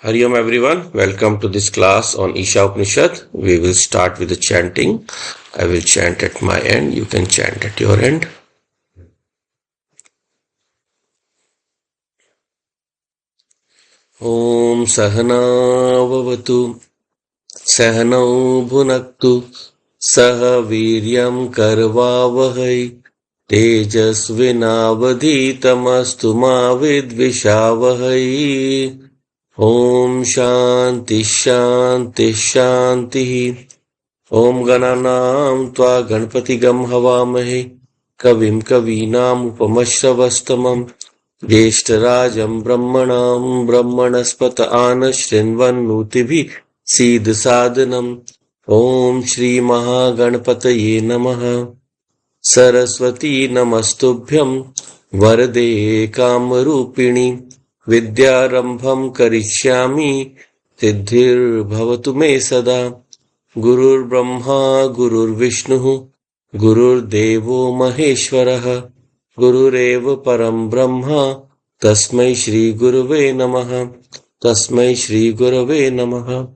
Hari Om everyone, welcome to this class on Ishavasya Upanishad. We will start with the chanting. I will chant at my end, you can chant at your end. Om Sahana Vavatu Sahanau Bhunaktu Saha Viryam Karvavahai Tejasvinavadhitamastu ma vidvishavahai. Om Shanti Shanti Shanti. Om Gananam Tva Ganpati Gam Havamahe Kavim Kavinam Upamashravastamam Jeshtarajam Brahmanam Brahmanaspata Anashrinvanutibhi Siddh Sadhanam. Om Shri Mahaganpataye Namaha. Saraswati Namastubhyam Varade Kamarupini Vidyarambham Karishyami Siddhir Bhavatu Me Sada. Gurur Brahma Gurur Vishnu Gurur Devo Maheshwaraha Gurureva Param Brahma Tasmai Shri Gurave Namaha. Tasmai Shri Gurave Namaha.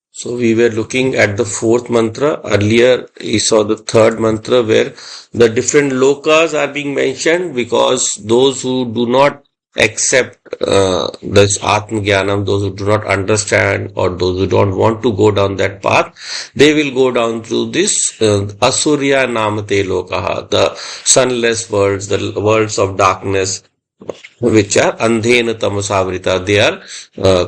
So we were looking at the fourth mantra. Earlier we saw the third mantra where the different lokas are being mentioned, because those who do not accept this Atma Jnanam, those who do not understand or those who don't want to go down that path, they will go down through this Asurya Namate Lokaha, the sunless worlds, the worlds of darkness, which are andhena tamasavrita. They are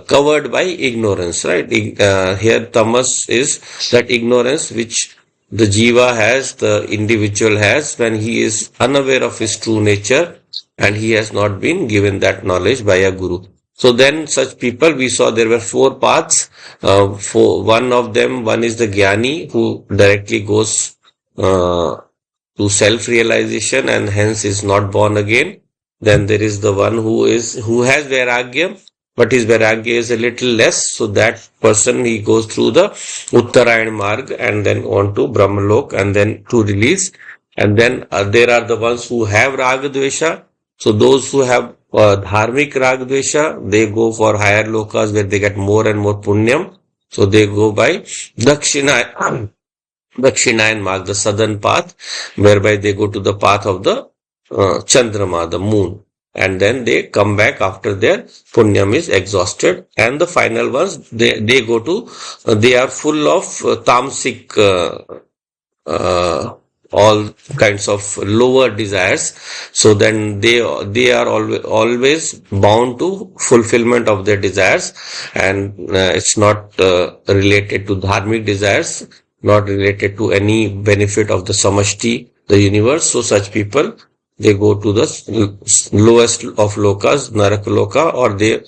covered by ignorance, right? Here tamas is that ignorance which the jiva has, the individual has, when he is unaware of his true nature and he has not been given that knowledge by a guru. So then such people, we saw there were four paths. For one of them, one is the jnani, who directly goes to self-realization and hence is not born again. Then there is the one who has vairagya, but his vairagya is a little less. So that person, he goes through the Uttarayan Marg and then on to Brahmalok and then to release. And then there are the ones who have Ragadvesha. So those who have Dharmik Ragadvesha, they go for higher lokas where they get more and more punyam. So they go by Dakshinayan Marg, the southern path, whereby they go to the path of the Chandrama, the moon, and then they come back after their punyam is exhausted. And the final ones, they go to, they are full of tamasic, all kinds of lower desires. So then they are always bound to fulfillment of their desires, and it's not related to dharmic desires, not related to any benefit of the samashti, the universe. So such people, they go to the lowest of lokas, Narakaloka, or they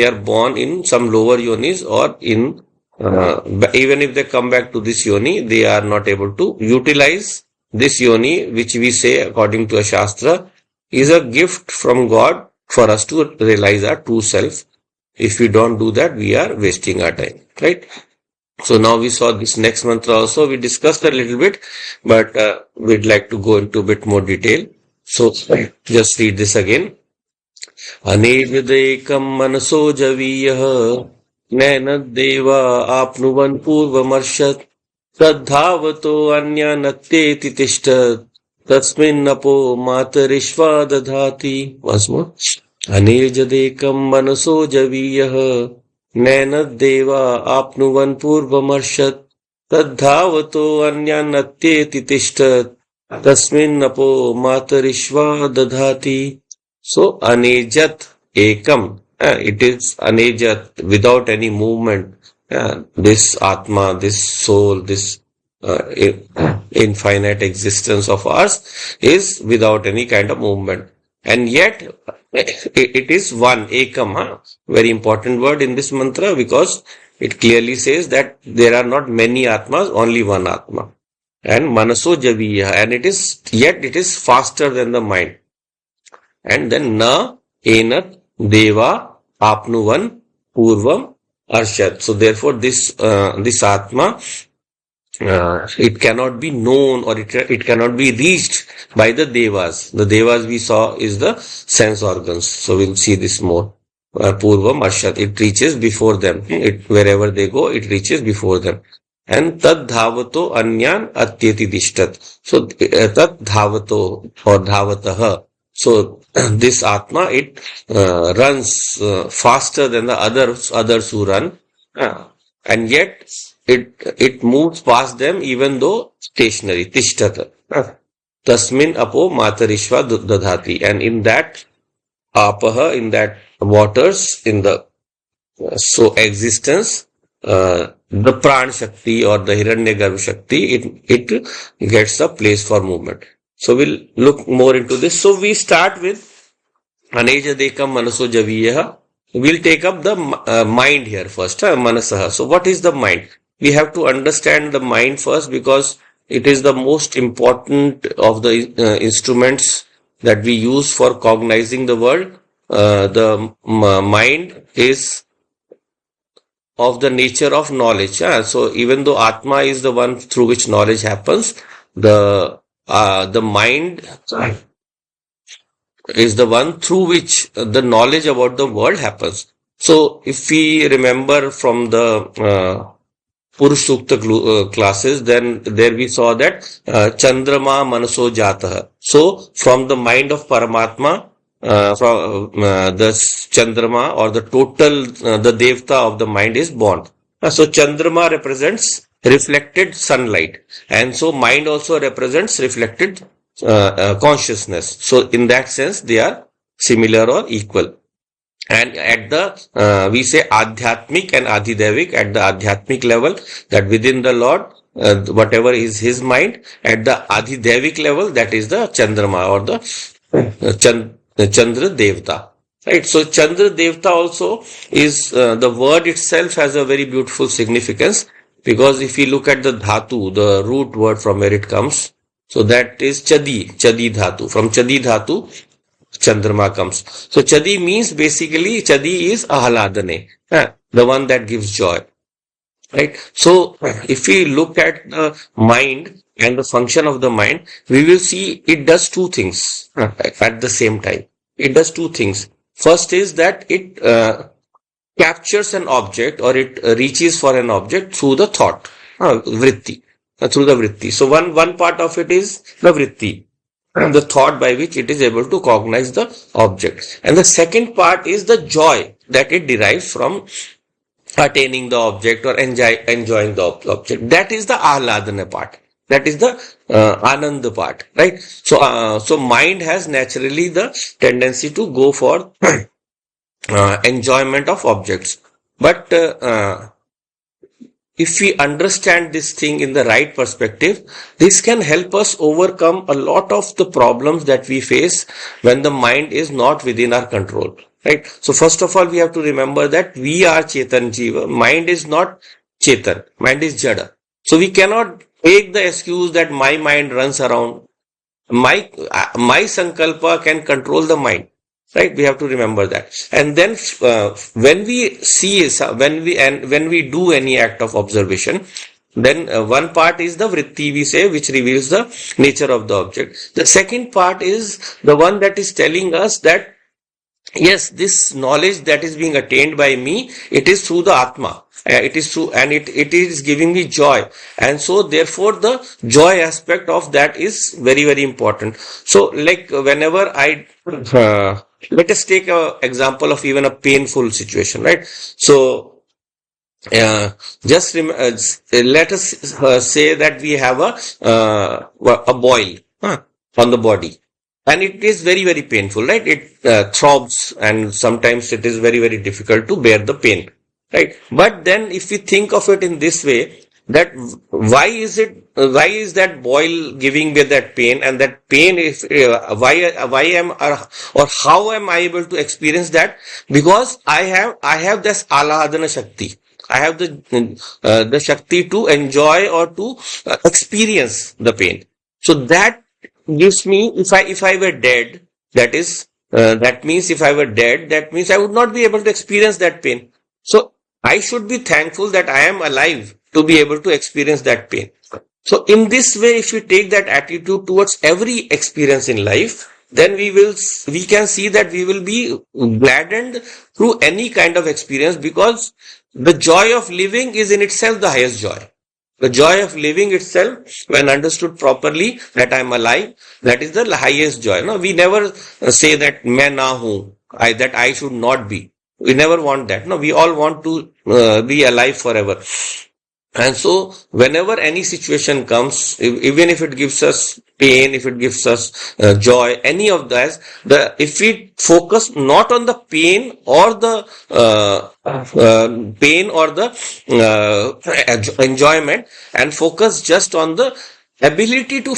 are born in some lower yonis, or in, even if they come back to this yoni, they are not able to utilize this yoni, which we say, according to a shastra, is a gift from God for us to realize our true self. If we don't do that, we are wasting our time, right? So now we saw this next mantra also. We discussed a little bit, but we'd like to go into a bit more detail. So just read this again. Anejadekam manaso javiyah nainadeva apnuvan purvamarshat tadhavato anya natyeti tishtat tasmin napo matarishva dadhati. Once more. Anejadekam manaso javiyah Nainadeva apnuvan purvamarshat tadhavato anyannatyeti tishtat tasmin napo matarishva dadhati. So anejat ekam, it is anejat, without any movement. This atma, this soul, this infinite existence of ours is without any kind of movement. And yet it is one, ekam, very important word in this mantra, because it clearly says that there are not many atmas, only one atma. And manaso javiya, and it is faster than the mind. And then na enat deva apnuvan purvam arshat. So therefore this atma, it cannot be known, or it cannot be reached by the devas. The devas we saw is the sense organs. So we'll see this more. Purvam Arshat. It reaches before them. Wherever they go, it reaches before them. And Tad Dhavato Anyan Atyeti Dishtat. So Tad Dhavato or Dhavataha. So this Atma, it runs faster than the others who run. And yet it moves past them even though stationary. Tishtata. Tasmin apo matarishva dadhati. And in that apaha, in that waters, in the so existence, the pran shakti or the hiranyagarbha shakti, it gets a place for movement. So we'll look more into this. So we start with aneja dekam manaso javiyaha. We'll take up the mind here first, manasaha. So what is the mind? We have to understand the mind first because it is the most important of the instruments that we use for cognizing the world. The mind is of the nature of knowledge. So even though Atma is the one through which knowledge happens, the mind is the one through which the knowledge about the world happens. So if we remember from the Purush Sukta classes, then there we saw that Chandrama Manaso Jataha. So from the mind of Paramatma, from the Chandrama or the total, the Devta of the mind is born. So Chandrama represents reflected sunlight, and so mind also represents reflected consciousness. So in that sense, they are similar or equal. And at the, we say Adhyatmik and Adhidevik, at the Adhyatmik level, that within the Lord, whatever is his mind, at the Adhidevik level, that is the Chandrama or the Chandra Devta. Right. So Chandra Devta also is, the word itself has a very beautiful significance, because if you look at the Dhatu, the root word from where it comes, so that is Chadi Dhatu. From Chadi Dhatu, Chandrama comes. So Chadi means basically, Chadi is Ahaladane, the one that gives joy. Right. So if we look at the mind and the function of the mind, we will see it does two things at the same time. It does two things. First is that it captures an object, or it reaches for an object through the thought, vritti, through the vritti. So one part of it is the vritti, the thought by which it is able to cognize the object. And the second part is the joy that it derives from attaining the object or enjoying the object. That is the ahladana part. That is the ananda part, right? So mind has naturally the tendency to go for enjoyment of objects. But if we understand this thing in the right perspective, this can help us overcome a lot of the problems that we face when the mind is not within our control. Right? So first of all, we have to remember that we are Chetan Jiva. Mind is not Chetan. Mind is Jada. So we cannot take the excuse that my mind runs around. My sankalpa can control the mind. Right? We have to remember that. And then when we see, when we do any act of observation, then one part is the vritti, we say, which reveals the nature of the object. The second part is the one that is telling us that yes, this knowledge that is being attained by me, it is through the Atma. It is through, and it is giving me joy. And so therefore the joy aspect of that is very, very important. So like whenever let us take an example of even a painful situation, right? So just let us say that we have a boil on the body. And it is very, very painful, right? It throbs, and sometimes it is very, very difficult to bear the pain, right? But then if we think of it in this way, that why is that boil giving me that pain, and that pain is, how am I able to experience that? Because I have this alahadana shakti. I have the shakti to enjoy or to experience the pain. So that gives me, if I were dead, that means if I were dead, that means I would not be able to experience that pain. So I should be thankful that I am alive to be able to experience that pain. So in this way, if you take that attitude towards every experience in life, then we can see that we will be gladdened through any kind of experience, because the joy of living is in itself the highest joy. The joy of living itself, when understood properly, that I am alive, that is the highest joy. No, we never say that main na hu, that I should not be. We never want that. No, we all want to be alive forever. And so, whenever any situation comes, even if it gives us pain, if it gives us joy, any of that, if we focus not on the pain or the enjoyment, and focus just on the ability to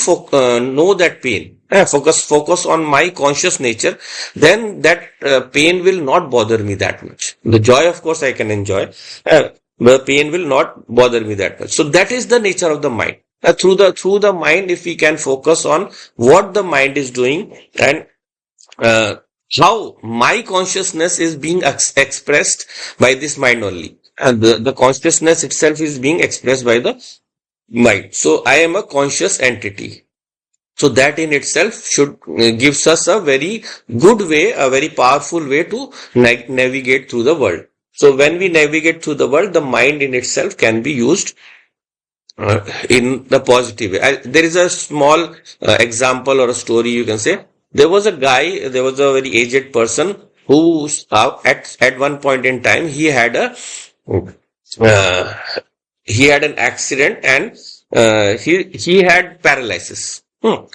know that pain, focus on my conscious nature, then that pain will not bother me that much. The joy, of course, I can enjoy. The pain will not bother me that much. So that is the nature of the mind. Through the mind, if we can focus on what the mind is doing, and how my consciousness is being expressed by this mind only. And the consciousness itself is being expressed by the mind. So I am a conscious entity. So that in itself should gives us a very good way, a very powerful way to navigate through the world. So when we navigate through the world, the mind in itself can be used in the positive way. There is a small example or a story, you can say. There was a very aged person who at one point in time uh, he had an accident, and he had paralysis.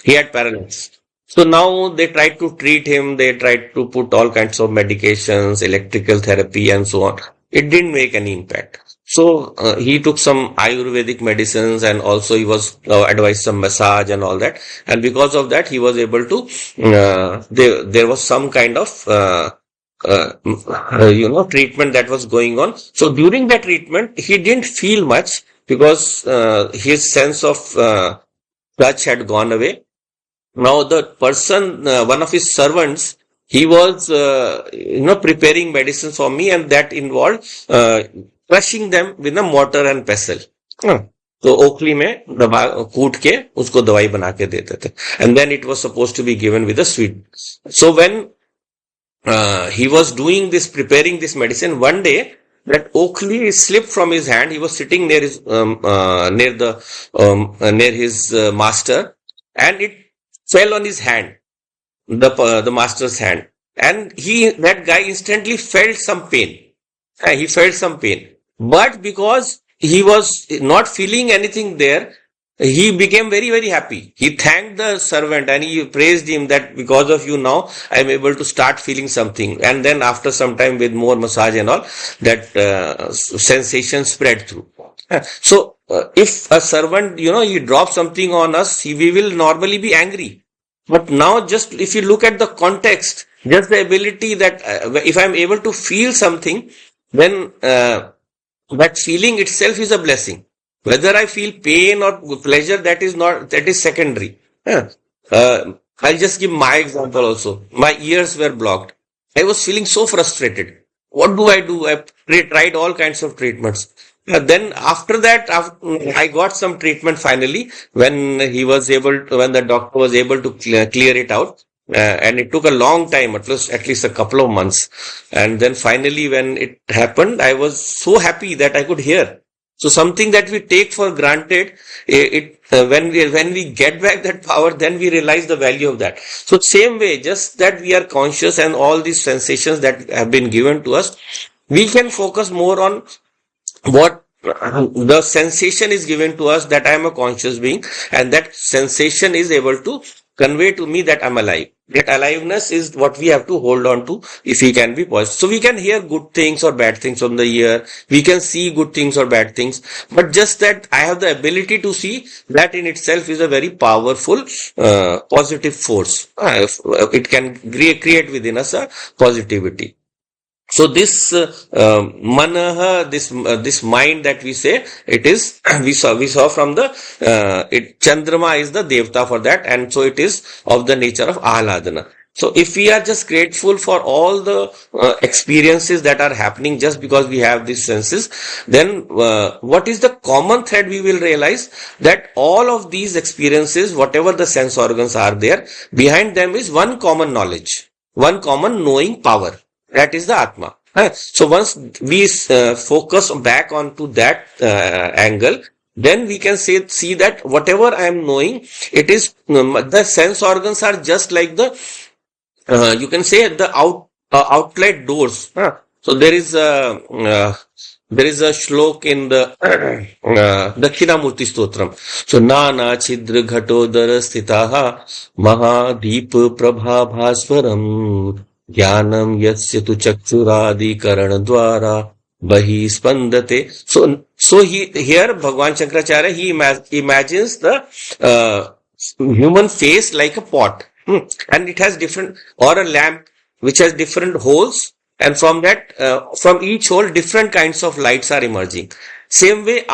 He had paralysis. So now they tried to treat him. They tried to put all kinds of medications, electrical therapy, and so on. It didn't make any impact. So he took some Ayurvedic medicines, and also he was advised some massage and all that. And because of that, he was able to. There was some kind of treatment that was going on. So during that treatment, he didn't feel much, because his sense of touch had gone away. Now the person, one of his servants, he was, preparing medicines for me, and that involved crushing them with a mortar and pestle. तो ओखली में दबा कूट के उसको दवाई बना के देते थे, and then it was supposed to be given with a sweet. So when he was doing this, preparing this medicine, one day that oakley slipped from his hand. He was sitting near his near his master, and it fell on his hand, the master's hand, and that guy instantly felt some pain. He felt some pain, but because he was not feeling anything there, he became very, very happy. He thanked the servant and he praised him that because of you now I am able to start feeling something. And then after some time, with more massage and all, that sensation spread through. So if a servant, he drops something on us, we will normally be angry. But now, just if you look at the context, just the ability that if I am able to feel something, then that feeling itself is a blessing. Whether I feel pain or pleasure, that is secondary. I'll just give my example also. My ears were blocked. I was feeling so frustrated. What do? I tried all kinds of treatments. Then after that, I got some treatment finally, when the doctor was able to clear it out. And it took a long time, at least a couple of months. And then finally, when it happened, I was so happy that I could hear. So something that we take for granted, when we get back that power, then we realize the value of that. So same way, just that we are conscious, and all these sensations that have been given to us, we can focus more on what the sensation is given to us, that I am a conscious being, and that sensation is able to convey to me that I'm alive. That aliveness is what we have to hold on to, if we can be positive. So we can hear good things or bad things from the ear. We can see good things or bad things. But just that I have the ability to see, that in itself is a very powerful positive force. It can create within us a positivity. So this manaha, this mind that we say, it is we saw from the Chandrama is the devta for that, and so it is of the nature of ahladana. So if we are just grateful for all the experiences that are happening just because we have these senses, then what is the common thread we will realize? That all of these experiences, whatever the sense organs are there, behind them is one common knowledge, one common knowing power. That is the Atma. So once we focus back onto that angle, then we can see that whatever I am knowing, it is the sense organs are just like the you can say the outlet doors. So there is a shlok in the Dakshinamurti Stotram. So Nana Chidra Ghatodara Sthitaha Mahadeep Prabha Bhaswaram Jnanam Yasya Tu Chakshuradi Karana Dwara Bahi Spandate. So here Bhagwan Shankaracharya, he imagines the human face like a pot. And it has different, or a lamp which has different holes, and from that, from each hole, different kinds of lights are emerging. Same way,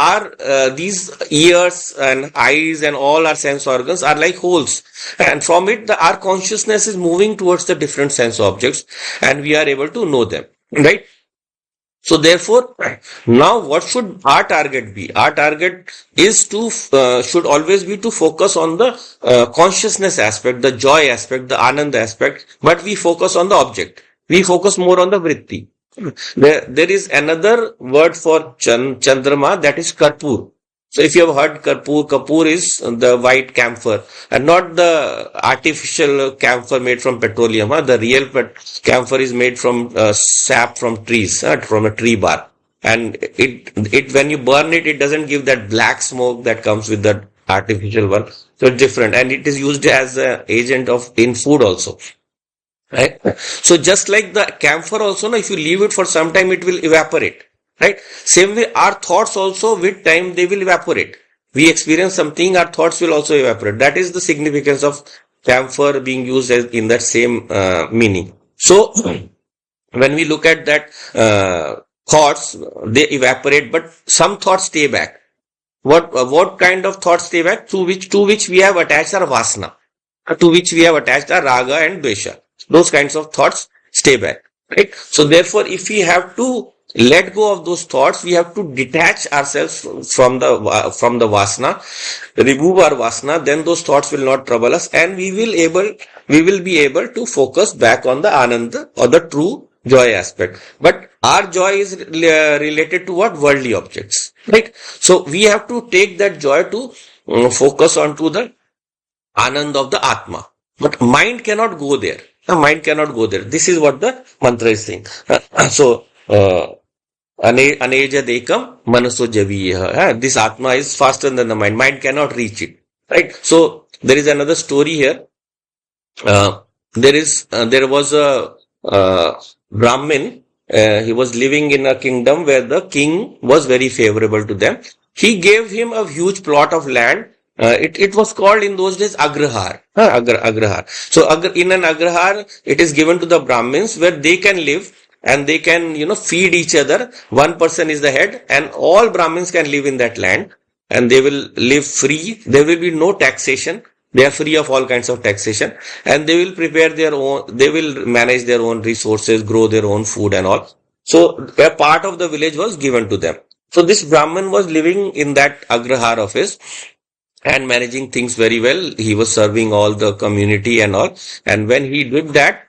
these ears and eyes and all our sense organs are like holes, and from it, our consciousness is moving towards the different sense objects, and we are able to know them, right? So therefore, now what should our target be? Our target is should always be to focus on the consciousness aspect, the joy aspect, the anand aspect, but we focus on the object. We focus more on the vritti. There is another word for Chandrama, that is Karpur. So if you have heard Kapur is the white camphor and not the artificial camphor made from petroleum. The real camphor is made from sap from trees, from a tree bark. And it when you burn it, it doesn't give that black smoke that comes with the artificial one. So it's different, and it is used as an agent in food also. Right? So just like the camphor also, if you leave it for some time, it will evaporate. Right? Same way, our thoughts also, with time, they will evaporate. We experience something, our thoughts will also evaporate. That is the significance of camphor being used in that same meaning. So, when we look at that, thoughts, they evaporate, but some thoughts stay back. What kind of thoughts stay back? To which we have attached our vasana, to which we have attached our raga and dvesha. Those kinds of thoughts stay back. Right? So, therefore, if we have to let go of those thoughts, we have to detach ourselves from the vasana, remove our vasana, then those thoughts will not trouble us, and we will be able to focus back on the ananda or the true joy aspect. But our joy is related to what? Worldly objects. Right? So we have to take that joy to focus onto the anand of the Atma. But mind cannot go there. Mind cannot go there. This is what the mantra is saying. So, Aneja dekam manaso javiya. This Atma is faster than the mind. Mind cannot reach it. Right? So, there is another story here. There was a Brahmin. He was living in a kingdom where the king was very favorable to them. He gave him a huge plot of land. It was called in those days agrahar. Agrahar. So, in an agrahar, it is given to the Brahmins where they can live. And they can, feed each other. One person is the head, and all Brahmins can live in that land, and they will live free. There will be no taxation. They are free of all kinds of taxation, and they will prepare their own, they will manage their own resources, grow their own food and all. So, a part of the village was given to them. So, this Brahmin was living in that agrahar of his and managing things very well. He was serving all the community and all. And when he did that,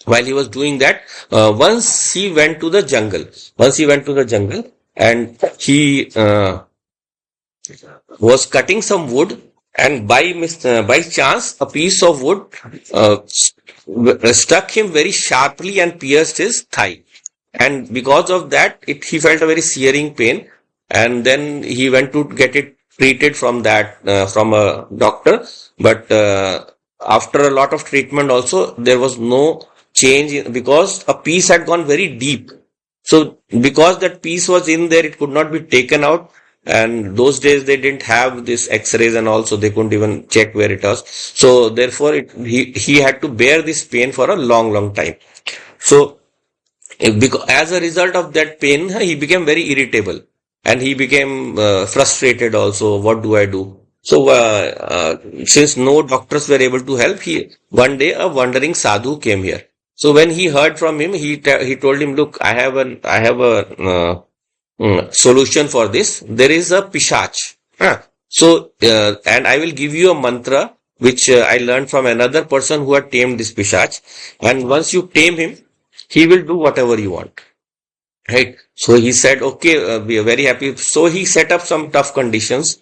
while he was doing that, once he went to the jungle. And he was cutting some wood, and by chance a piece of wood struck him very sharply and pierced his thigh. And because of that, he felt a very searing pain, and then he went to get it treated from a doctor. But after a lot of treatment also, there was no change because a piece had gone very deep. So because that piece was in there, it could not be taken out. And those days they didn't have this x-rays and all, so they couldn't even check where it was. So therefore he had to bear this pain for a long time. So as a result of that pain, he became very irritable, and he became frustrated also. What do I do? So, since no doctors were able to help, one day a wandering sadhu came here. So when he heard from him, he told him, "Look, I have a solution for this. There is a pishach. Huh. So, and I will give you a mantra which I learned from another person who had tamed this pishach. And once you tame him, he will do whatever you want." Right. So he said, "Okay, we are very happy." So he set up some tough conditions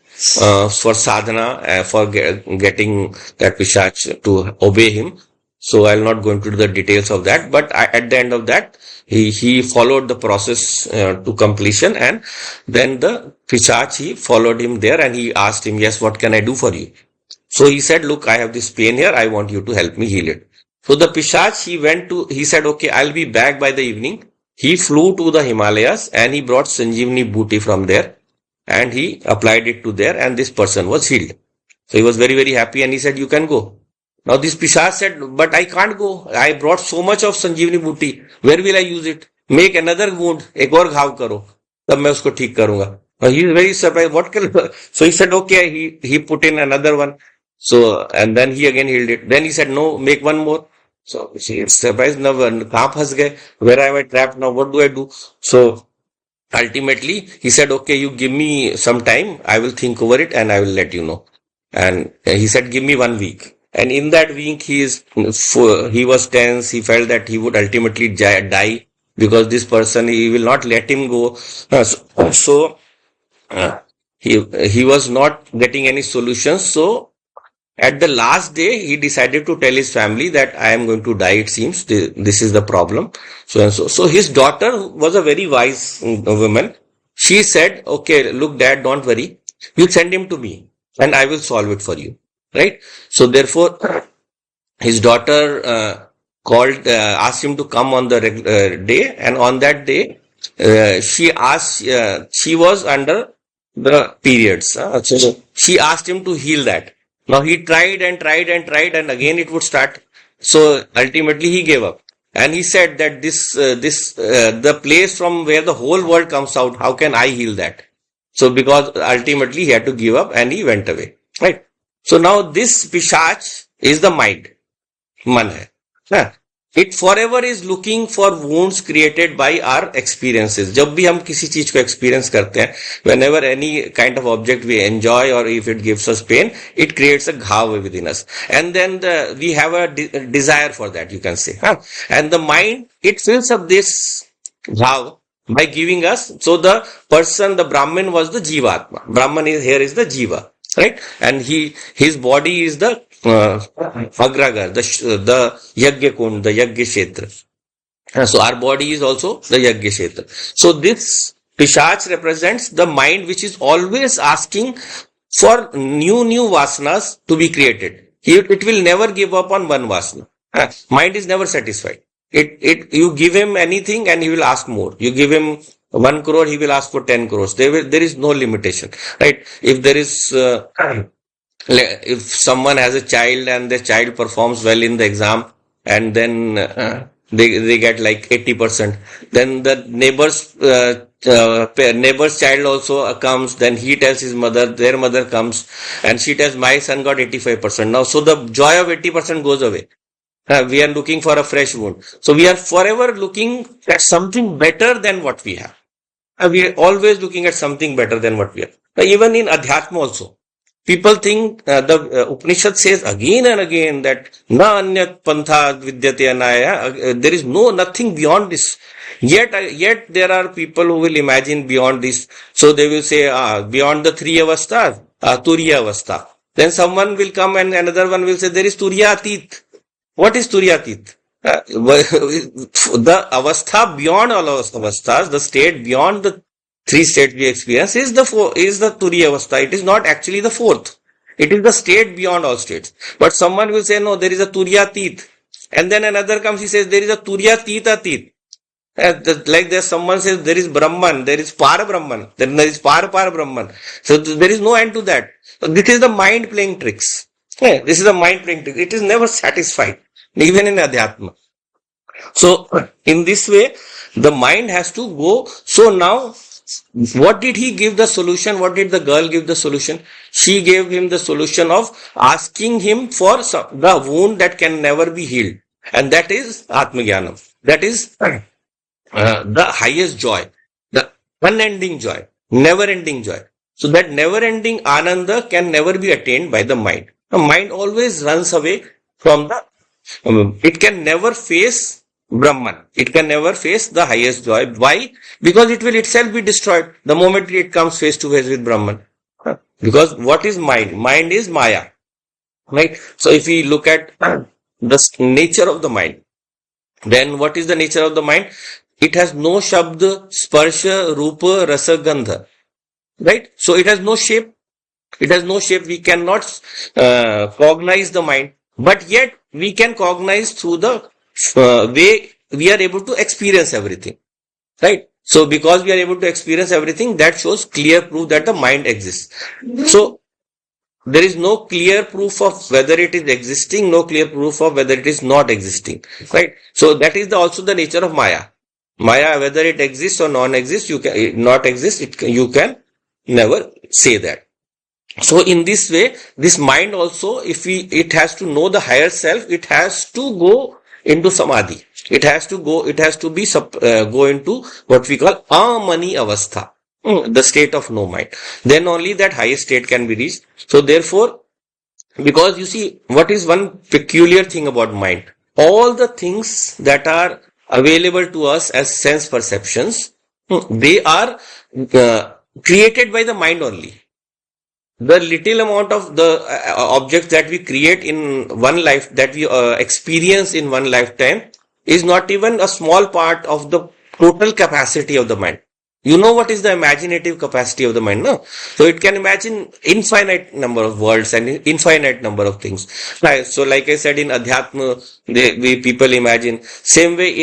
for sadhana, for getting that pishach to obey him. So I'll not go into the details of that, but at the end of that, he followed the process to completion, and then the pishach, he followed him there, and he asked him, "Yes, what can I do for you?" So he said, "Look, I have this pain here. I want you to help me heal it." So the pishach, he said, "Okay, I'll be back by the evening." He flew to the Himalayas and he brought Sanjeevani booty from there, and he applied it to there, and this person was healed. So he was very, very happy, and he said, "You can go." Now this Pishach said, "But I can't go. I brought so much of Sanjeevani booty. Where will I use it? Make another wound. एक और घाव करो. तब मैं उसको ठीक करूंगा." He is very surprised. What can? So he said, "Okay." He put in another one. So, and then he again healed it. Then he said, "No, make one more." So she is surprised. Now, कहाँ फंस गए? Where am I trapped now? What do I do? So ultimately, he said, "Okay, you give me some time. I will think over it and I will let you know." And he said, "Give me 1 week." And in that week, he was tense. He felt that he would ultimately die because this person, he will not let him go. So uh, he was not getting any solutions. So at the last day, he decided to tell his family that I am going to die, it seems. This is the problem. So and so. So his daughter was a very wise woman. She said, "Okay, look, Dad, don't worry. You send him to me and I will solve it for you." Right? So therefore, his daughter asked him to come on the day, and on that day, she was under the periods. So she asked him to heal that. Now he tried and tried and tried, and again it would start. So ultimately he gave up, and he said that the place from where the whole world comes out, how can I heal that? So because ultimately he had to give up, and he went away. Right. So now this pishach is the mind. मन है ना. It forever is looking for wounds created by our experiences. जब भी हम किसी चीज को experience करते हैं, whenever any kind of object we enjoy or if it gives us pain, it creates a घाव within us, and then we have a desire for that, you can say, huh? And the mind, it fills up this घाव by giving us. So the person, the Brahmin was the Jivatma. Brahman is the Jiva, right? And his body is the Agragar, the Yajna Kund, the Yajna Kshetra. So our body is also the Yajna Kshetra. So this Pishach represents the mind which is always asking for new vasanas to be created. It will never give up on one vasana. Mind is never satisfied. You give him anything and he will ask more. You give him 1 crore, he will ask for 10 crores. There is no limitation, right? If there is, if someone has a child and the child performs well in the exam, and then they get like 80%, then the neighbor's child also comes, then he tells his mother, their mother comes, and she tells, "My son got 85%. Now, so the joy of 80% goes away. We are looking for a fresh wound. So we are forever looking at something better than what we have. We are always looking at something better than what we have. Even in Adhyatma also. People think the Upanishad says again and again that na anyat pantha vidyate anaya. There is nothing beyond this. Yet there are people who will imagine beyond this. So they will say beyond the 3 avasthas, Turiya avastha. Then someone will come and another one will say there is Turiya atit. What is Turyatit? The avastha beyond all avasthas, the state beyond the 3 states we experience is the Turiya avastha. It is not actually the 4th. It is the state beyond all states. But someone will say, no, there is a Turyatit. And then another comes, he says, there is a Turyatitatit. Like there's someone says there is Brahman, there is Para Brahman, then there is Para Brahman. So there is no end to that. So this is the mind playing tricks. This is the mind playing trick. It is never satisfied, even in Adhyatma. So, in this way, the mind has to go. So now, What did he give the solution? What did the girl give the solution? She gave him the solution of asking him for the wound that can never be healed. And that is Atmagyanam. That is the highest joy, the unending joy, never ending joy. So that never ending Ananda can never be attained by the mind. The mind always runs away from it can never face Brahman. It can never face the highest joy. Why? Because it will itself be destroyed the moment it comes face to face with Brahman. Because what is mind? Mind is Maya. Right? So if we look at the nature of the mind, then what is the nature of the mind? It has no shabda, sparsha, rupa, rasa, gandha. Right? So it has no shape. It has no shape. We cannot cognize the mind. But yet we can cognize through the way we are able to experience everything. Right? So because we are able to experience everything, that shows clear proof that the mind exists. So there is no clear proof of whether it is existing, no clear proof of whether it is not existing. Right? So that is also the nature of Maya. Maya, whether it exists or non-exists, you can not exist, you can never say that. So in this way, this mind also, it has to know the higher self, it has to go into samadhi. It has to go into what we call amani avastha, the state of no mind. Then only that highest state can be reached. So therefore, because you see, what is one peculiar thing about mind? All the things that are available to us as sense perceptions, they are created by the mind only. The little amount of the objects that we create in one life, that we experience in one lifetime, is not even a small part of the total capacity of the mind. You know what is the imaginative capacity of the mind, no? So it can imagine infinite number of worlds and infinite number of things. Right. So like I said, in Adhyatma, people imagine. Same way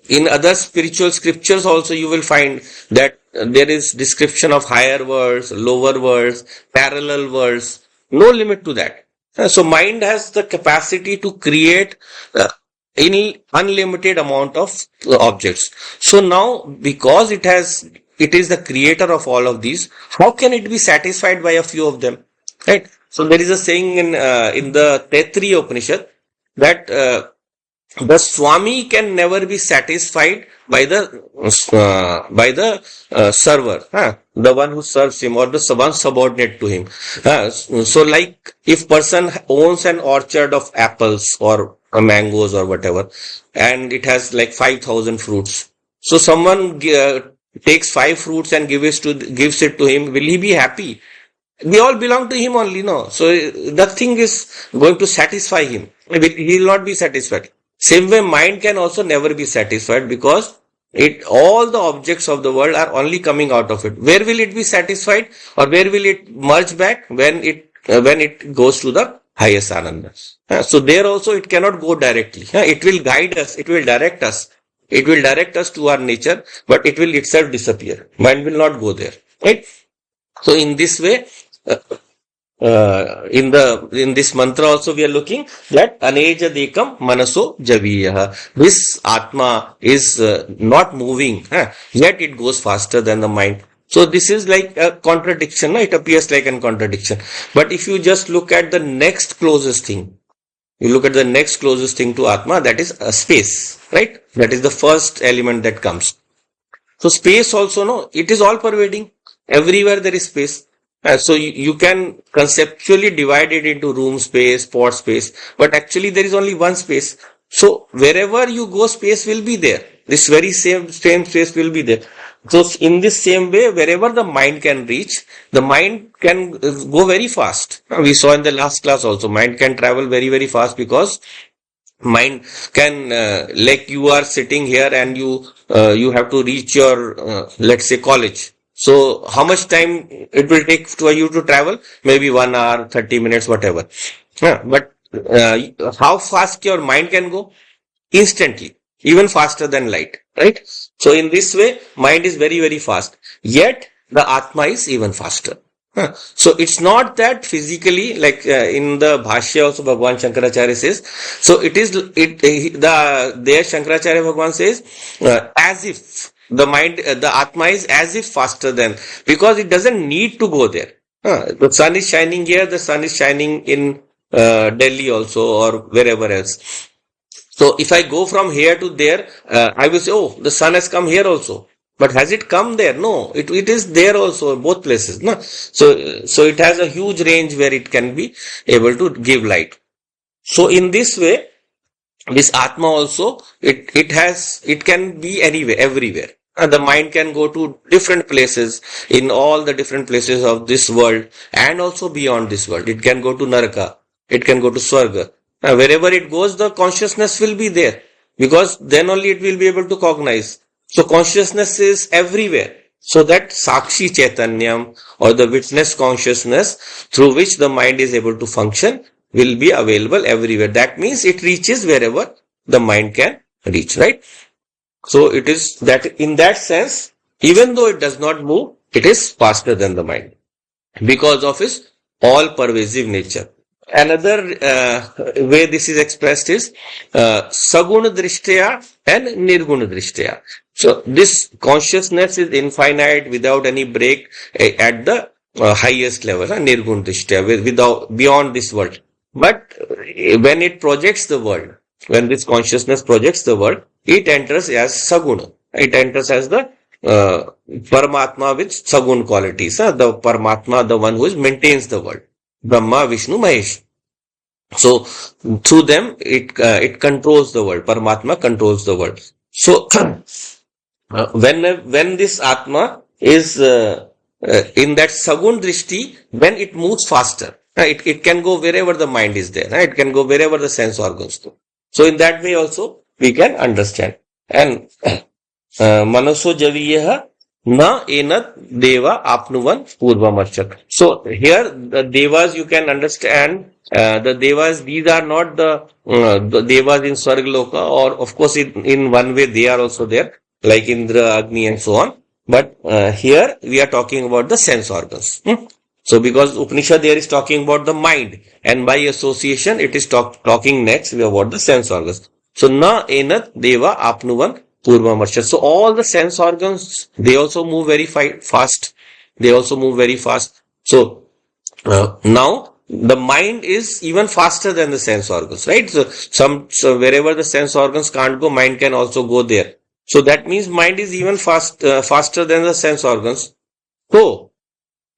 in other spiritual scriptures also you will find that there is description of higher worlds, lower worlds, parallel worlds. No limit to that. So mind has the capacity to create in unlimited amount of objects. So now, because it is the creator of all of these, how can it be satisfied by a few of them? Right? So there is a saying in the Taittiriya Upanishad that the Swami can never be satisfied by the server, the one who serves him, or the one subordinate to him. So like if person owns an orchard of apples or mangoes or whatever, and it has like 5,000 fruits. So someone takes 5 fruits and gives it to him. Will he be happy? They all belong to him only, no? So that thing is going to satisfy him. He will not be satisfied. Same way, mind can also never be satisfied, because all the objects of the world are only coming out of it. Where will it be satisfied, or where will it merge back? When it goes to the highest ananda. So there also it cannot go directly. It will guide us. It will direct us. It will direct us to our nature, but it will itself disappear. Mind will not go there. Right? So in this way, in this mantra also we are looking that aneja dekam manaso javiyah. This atma is not moving, yet it goes faster than the mind. So this is like a contradiction. It appears like a contradiction. But if you just look at the next closest thing, to atma, that is a space, right? That is the first element that comes. So space also, no, it is all pervading. Everywhere there is space. So you can conceptually divide it into room space, pot space, but actually there is only one space. So wherever you go, space will be there. This very same space will be there. So in this same way, wherever the mind can reach, the mind can go very fast. We saw in the last class also, mind can travel very, very fast, because mind can, like you are sitting here and you have to reach your, let's say, college. So how much time it will take for you to travel? Maybe 1 hour, 30 minutes, whatever. But how fast your mind can go? Instantly, even faster than light, right? So in this way, mind is very, very fast. Yet the Atma is even faster. So it's not that physically, like in the Bhashya also Bhagwan Shankaracharya says. So there Shankaracharya Bhagwan says, as if the mind, the Atma is as if faster than, because it doesn't need to go there. The sun is shining here, the sun is shining in Delhi also or wherever else. So if I go from here to there, I will say, oh, the sun has come here also. But has it come there? No, it is there also, both places. No? So it has a huge range where it can be able to give light. So in this way, this Atma also, it can be anywhere, everywhere. The mind can go to different places in all the different places of this world and also beyond this world. It can go to Naraka. It can go to Swarga. Wherever it goes, the consciousness will be there because then only it will be able to cognize. So consciousness is everywhere. So that Sakshi Chaitanyam or the witness consciousness through which the mind is able to function will be available everywhere. That means it reaches wherever the mind can reach, right? So it is that in that sense, even though it does not move, it is faster than the mind because of its all-pervasive nature. Another way this is expressed is saguna drishtya and nirguna drishtya. So this consciousness is infinite without any break at the highest level, nirguna drishtya, without beyond this world. But when it projects the world, when this consciousness projects the world, it enters as saguna. It enters as the Paramatma with sagun qualities. The Paramatma, the one who maintains the world. Brahma, Vishnu, Mahesh. So through them, it controls the world. Paramatma controls the world. So when this Atma is in that sagun drishti, when it moves faster, it can go wherever the mind is there. It can go wherever the sense organs go. So in that way also we can understand. And manaso javiyeha na enat deva apnuvan purvamarchat. So here the devas you can understand. The devas, these are not the devas in Swargaloka, or of course in one way they are also there, like Indra, Agni and so on. But here we are talking about the sense organs. So because Upanishad there is talking about the mind, and by association it is talking next about the sense organs. So na enat deva apnuvan purvamarchat. So all the sense organs, they also move very fast. They also move very fast. So now the mind is even faster than the sense organs, right? So wherever the sense organs can't go, mind can also go there. So that means mind is even faster than the sense organs. So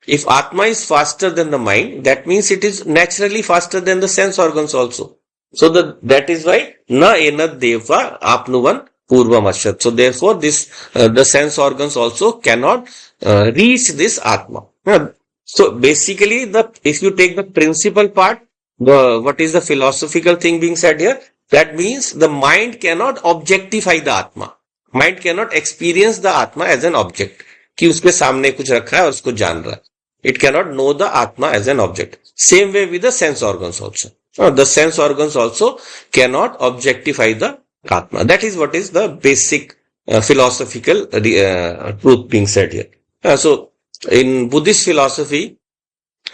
if Atma is faster than the mind, that means it is naturally faster than the sense organs also. So that is why na enad deva apnuvan purvamarchat. So therefore this the sense organs also cannot reach this Atma. So basically, if you take the principal part, what is the philosophical thing being said here? That means the mind cannot objectify the Atma. Mind cannot experience the Atma as an object. कि उसके सामने कुछ रखा है और उसको जान रहा है. It cannot know the Atma as an object. Same way with the sense organs also. The sense organs also cannot objectify the Atma. That is what is the basic philosophical truth being said here. So in Buddhist philosophy,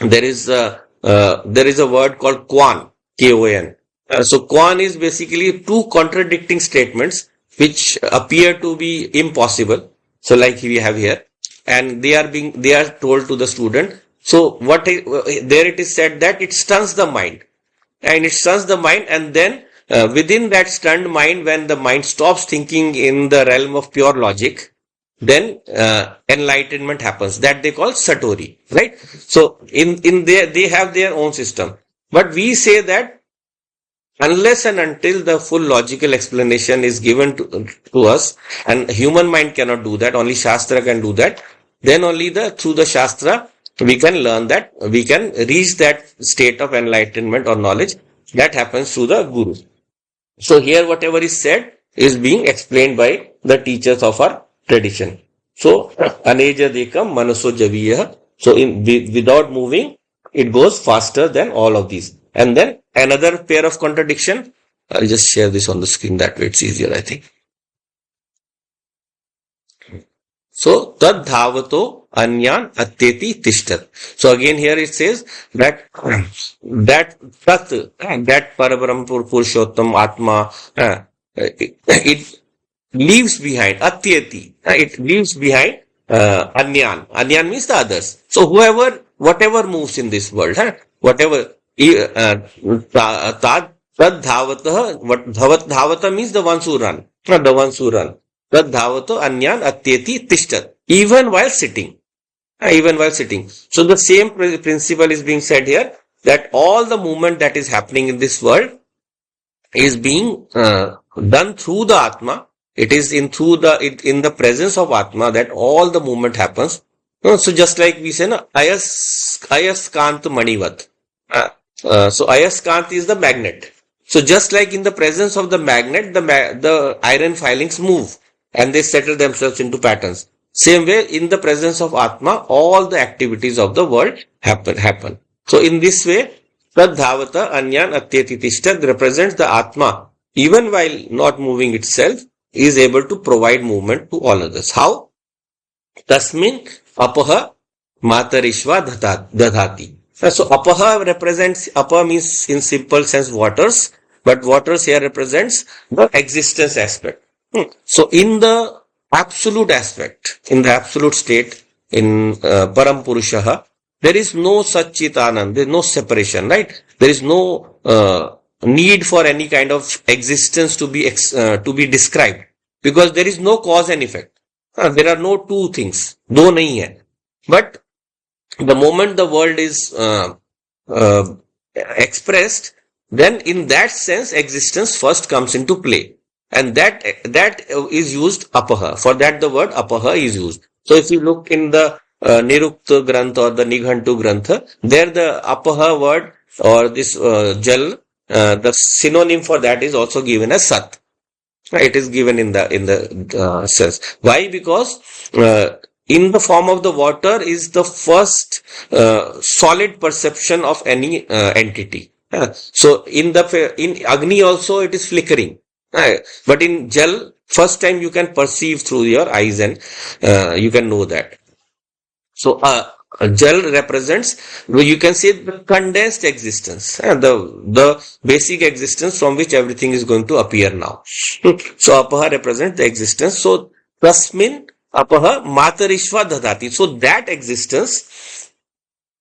there is a word called Kwan, K-O-N. So Kwan is basically two contradicting statements which appear to be impossible. So like we have here, and they are told to the student. So there it is said that it stuns the mind, and it stuns the mind, and then within that stunned mind, when the mind stops thinking in the realm of pure logic, then enlightenment happens. That they call Satori, right? So in there they have their own system, but we say that unless and until the full logical explanation is given to us, and human mind cannot do that, only Shastra can do that, then only through the Shastra we can learn that, we can reach that state of enlightenment or knowledge that happens through the Guru. So here whatever is said is being explained by the teachers of our tradition. So aneja dekam manaso javiyah. So without moving, it goes faster than all of these. And then another pair of contradiction. I'll just share this on the screen, that way it's easier, I think. So tad dhavato anyan atyeti tishtat. So again here it says that Parabrahm Purushottam Atma, leaves behind, atyati, it leaves behind anyan. Anyan means the others. So whatever moves in this world, whatever, tad dhavatah, what dhavata means the ones who run, not the ones who run. Tad dhavato anyan atyati tishtat, even while sitting. Even while sitting. So the same principle is being said here, that all the movement that is happening in this world is being done through the Atma. It is in the presence of Atma that all the movement happens. So just like we say, na, Ayaskant Manivat. So Ayaskant is the magnet. So just like in the presence of the magnet, the iron filings move and they settle themselves into patterns. Same way, in the presence of Atma, all the activities of the world happen. So in this way, Tad Dhavata Anyan Atyati Tishtat represents the Atma, even while not moving itself, is able to provide movement to all others. How? Tasmin Apaha Matarishva Dadhati. So Apaha represents, Apa means in simple sense waters, but waters here represents the existence aspect. So in the absolute aspect, in the absolute state, in Param Purushaha, there is no such Chitanand, there is no separation, right? There is no need for any kind of existence to be described, because there is no cause and effect. There are no two things, do nahi hai. But the moment the world is expressed, then in that sense existence first comes into play, and that is used apaha. For that the word apaha is used. So if you look in the Nirukta Grantha or the Nighantu Grantha, there the apaha word or this jal, the synonym for that is also given as sat. It is given in the sense. Why? Because in the form of the water is the first solid perception of any entity. So in Agni also it is flickering. But in Jal, first time you can perceive through your eyes and you can know that. So Jal represents, you can say, the condensed existence, the basic existence from which everything is going to appear now. So Apaha represents the existence. So Tasmin Apaha Matarishva Dadati. So that existence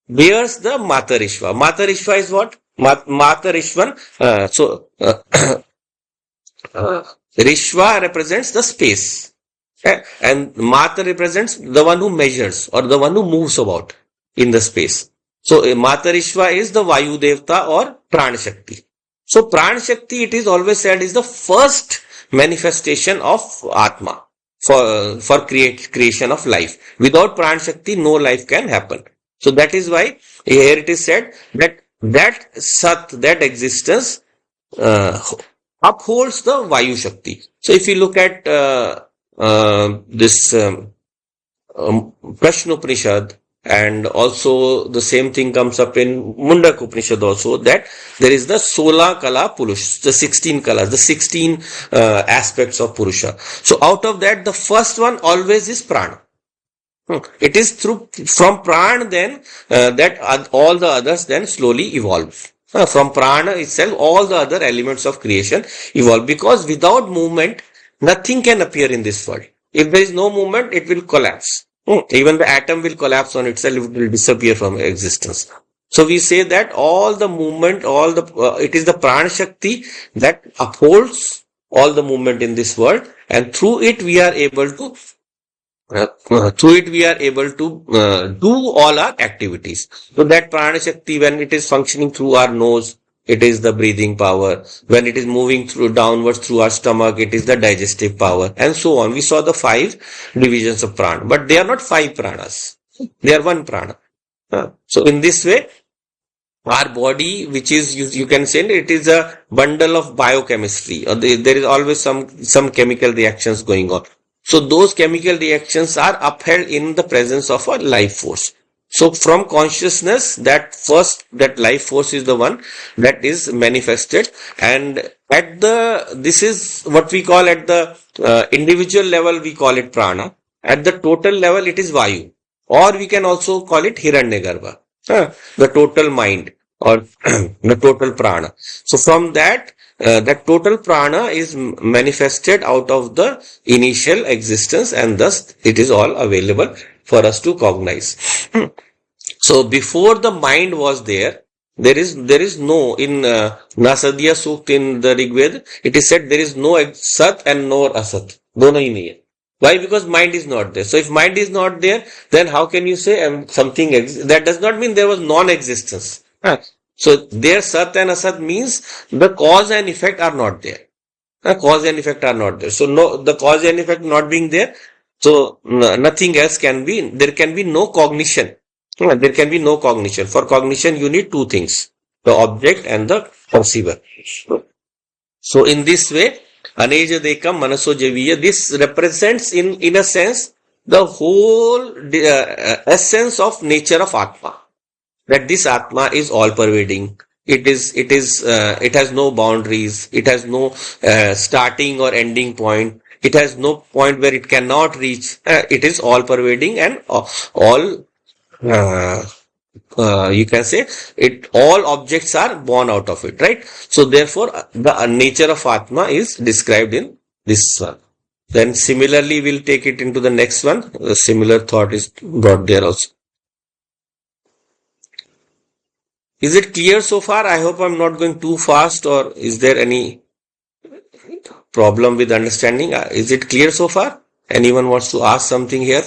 bears the Matarishva. Matarishva is what? Matarishvan. Rishva represents the space. And Mata represents the one who measures or the one who moves about in the space. So Mata Rishva is the Vayu Devta or Pran Shakti. So Pran Shakti, it is always said, is the first manifestation of Atma for creation of life. Without Pran Shakti, no life can happen. So that is why here it is said that Sat, that existence upholds the Vayu Shakti. So if you look at this Prashna Upanishad, and also the same thing comes up in Mundak Upanishad also, that there is the Sola Kala Purush, the 16 colors, the 16 aspects of Purusha. So out of that, the first one always is Prana. It is from Prana then that all the others then slowly evolve. From Prana itself, all the other elements of creation evolve, because without movement, nothing can appear in this world. If there is no movement, it will collapse. Even the atom will collapse on itself, it will disappear from existence. So we say that all the movement, it is the Prana Shakti that upholds all the movement in this world, and through it we are able to do all our activities. So that Prana Shakti, when it is functioning through our nose, it is the breathing power. When it is moving downwards through our stomach, it is the digestive power, and so on. We saw the 5 divisions of prana, but they are not 5 pranas. They are 1 prana. So in this way, our body, which is, you can say, it is a bundle of biochemistry. There is always some chemical reactions going on. So those chemical reactions are upheld in the presence of a life force. So from consciousness, that life force is the one that is manifested, and this is what we call at the individual level, we call it prana. At the total level, it is vayu, or we can also call it hiranyagarbha, the total mind or the total prana. So from that, that total prana is manifested out of the initial existence, and thus it is all available for us to cognize. So before the mind was there, there is no in Nasadya Sukt in the Rig Veda, it is said there is no Sat and no Asat. दोनों ही नहीं है. Why? Because mind is not there. So if mind is not there, then how can you say something that does not mean there was non-existence. So there Sat and Asat means the cause and effect are not there. Cause and effect are not there. So no, the cause and effect not being there, so nothing else can be, there can be no cognition. There can be no cognition. For cognition, you need two things, the object and the perceiver. So in this way, Aneja Dekam Manaso Javiya, this represents in a sense the whole essence of nature of Atma. That this Atma is all pervading. It has no boundaries. It has no starting or ending point. It has no point where it cannot reach. It is all pervading and all you can say it, all objects are born out of it, right? So therefore the nature of Atma is described in this one. Then similarly we'll take it into the next one. A similar thought is brought there also. Is it clear so far? I hope I'm not going too fast, or is there any problem with understanding? Is it clear so far? Anyone wants to ask something here?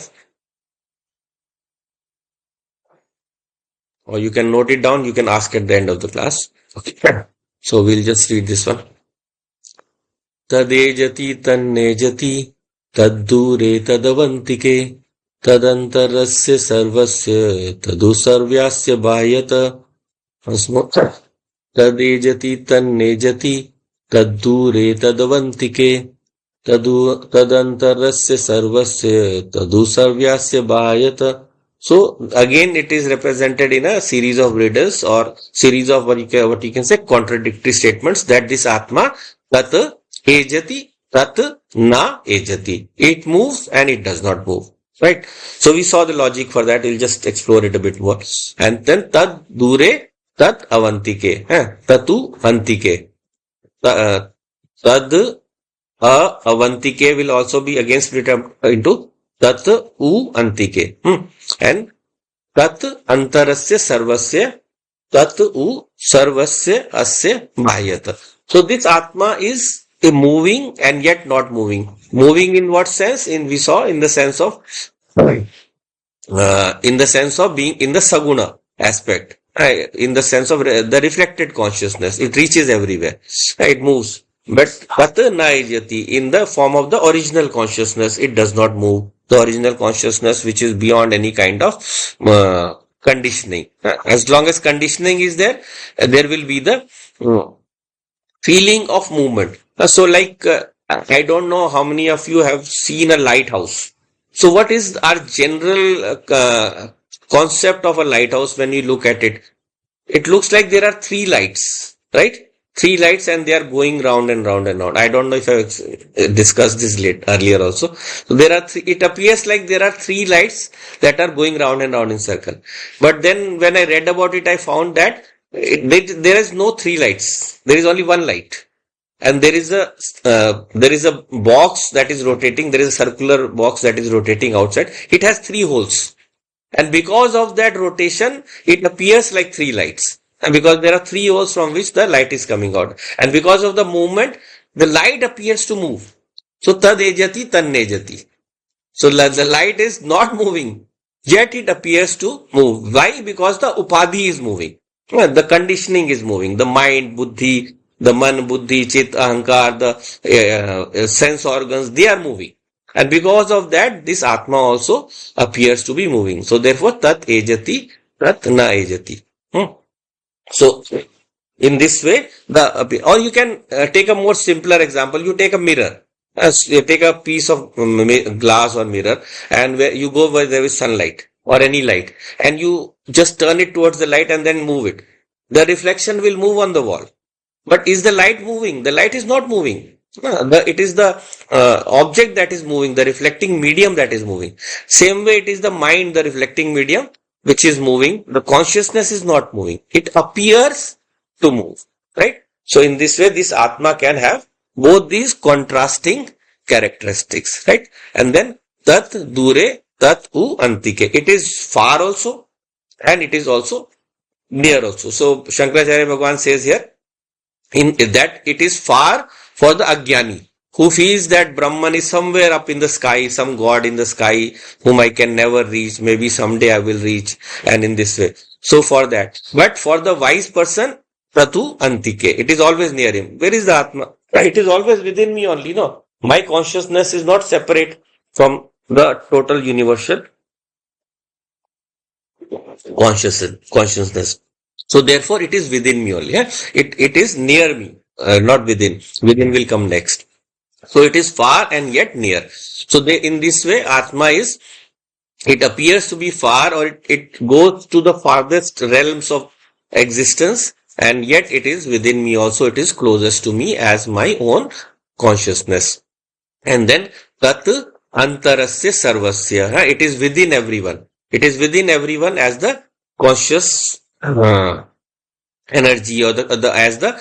Or you can note it down, you can ask at the end of the class. Okay. So we'll just read this one. Tadejati tannejati taddure tadavantike tadantarasya sarvasya tadu sarvyasya bhayata. Tadejati tannejati taddure tadavantike tadantarasya sarvasya tadu sarvyasya bhayata. So again, it is represented in a series of riddles or series of what you can say contradictory statements, that this Atma tat ejati tat na ejati. It moves and it does not move. Right? So we saw the logic for that. We'll just explore it a bit more. And then tad dure tat avantike. Tatu antike. Tad avantike will also be again split up into tat u antike. And tat antarasya sarvasya tat u sarvasya asya bhahyata. So this Atma is a moving and yet not moving. Moving in what sense? We saw in the sense of being in the saguna aspect. In the sense of the reflected consciousness. It reaches everywhere. It moves. But tat na ejati, in the form of the original consciousness, it does not move. The original consciousness which is beyond any kind of conditioning. As long as conditioning is there, there will be the feeling of movement. So like, I don't know how many of you have seen a lighthouse. So what is our general concept of a lighthouse when you look at it? It looks like there are three lights, right? Three lights and they are going round and round and round. I don't know if I've discussed this earlier also. So there are it appears like there are three lights that are going round and round in circle. But then when I read about it, I found that there is no three lights. There is only one light. And there is a box that is rotating. There is a circular box that is rotating outside. It has three holes. And because of that rotation, it appears like three lights. And because there are three holes from which the light is coming out. And because of the movement, the light appears to move. So tad ejati tannejati. So the light is not moving, yet it appears to move. Why? Because the upadhi is moving. The conditioning is moving. The mind, buddhi, the man, buddhi, chit, ahankar, the sense organs, they are moving. And because of that, this Atma also appears to be moving. So therefore, tat ejati, tat na ejati. So, in this way, or you can take a more simpler example. You take a mirror, you take a piece of glass or mirror, and where you go where there is sunlight or any light, and you just turn it towards the light and then move it. The reflection will move on the wall. But is the light moving? The light is not moving. It is the object that is moving, the reflecting medium that is moving. Same way, it is the mind, the reflecting medium, which is moving. The consciousness is not moving. It appears to move, right? So in this way, this Atma can have both these contrasting characteristics, right? And then tat dure tat u antike. It is far also and it is also near also. So Shankaracharya Bhagavan says here in that it is far for the Agyani who feels that Brahman is somewhere up in the sky, some god in the sky whom I can never reach. Maybe someday I will reach, and in this way. So for that. But for the wise person, Pratu Antike, it is always near him. Where is the Atma? It is always within me only, no? My consciousness is not separate from the total universal consciousness. So therefore, it is within me only. Yeah? It is near me, not within. Within will come next. So it is far and yet near. So in this way, Atma is, it appears to be far, or it goes to the farthest realms of existence, and yet it is within me also. It is closest to me as my own consciousness. And then tat antarasya sarvasya. It is within everyone. It is within everyone as the conscious energy, or the as the